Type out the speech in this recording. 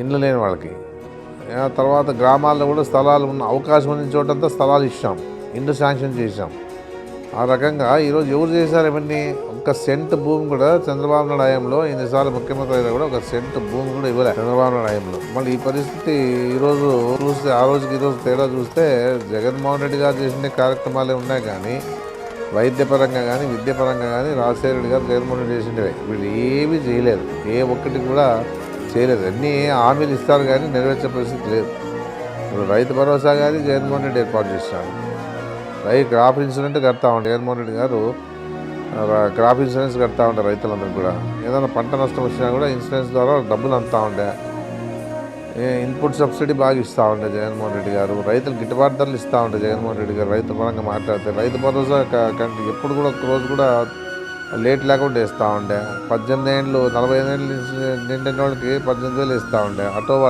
ఇండ్లు లేని వాళ్ళకి. తర్వాత గ్రామాల్లో కూడా స్థలాలు ఉన్న అవకాశం ఉన్న చోటంతా స్థలాలు ఇచ్చాం, ఇండ్లు శాంక్షన్ చేశాం. ఆ రకంగా ఈరోజు ఎవరు చేశారు ఇవన్నీ? ఒక్క సెంట్ భూమి కూడా చంద్రబాబు నాయుడు హయాంలో, ఎన్నిసార్లు ముఖ్యమంత్రి అయినా కూడా ఒక సెంట్ భూమి కూడా ఇవ్వలేదు చంద్రబాబు నాయుడు హయాంలో. మళ్ళీ ఈ పరిస్థితి ఈరోజు చూస్తే, ఆ రోజుకి ఈరోజు తేడా చూస్తే, జగన్మోహన్ రెడ్డి గారు చేసిన కార్యక్రమాలే ఉన్నాయి కానీ వైద్యపరంగా కానీ విద్యాపరంగా కానీ రాజశేఖర రెడ్డి గారు జగన్మోహన్ రెడ్డి చేసిండే వీళ్ళు ఏమీ చేయలేదు. ఏ ఒక్కటి కూడా చేయలేదు. అన్నీ హామీలు ఇస్తారు కానీ నెరవేర్చే పరిస్థితి లేదు. ఇప్పుడు రైతు భరోసా కానీ జగన్మోహన్ రెడ్డి ఏర్పాటు చేశాడు. క్రాప్ ఇన్సూరెన్స్ కడతా ఉంటారు జగన్మోహన్ రెడ్డి గారు. క్రాప్ ఇన్సూరెన్స్ కడతా ఉంటారు రైతులందరూ కూడా. ఏదైనా పంట నష్టం వచ్చినా కూడా ఇన్సూరెన్స్ ద్వారా డబ్బులు అందుతూ ఉండే. ఇన్పుట్ సబ్సిడీ బాగా ఇస్తూ ఉండే జగన్మోహన్ రెడ్డి గారు. రైతులు గిట్టుబాటు ధరలు ఇస్తూ ఉంటే జగన్మోహన్ రెడ్డి గారు. రైతు పరంగా మాట్లాడితే రైతు భరోసా కంటే ఎప్పుడు కూడా ఒక రోజు కూడా లేట్ లేకుండా ఇస్తూ ఉండే. 18 ఏళ్ళు 45 ఏళ్ళు నిండిన వాళ్ళకి 18,000 ఇస్తూ ఉండే. ఆటో వాళ్ళకి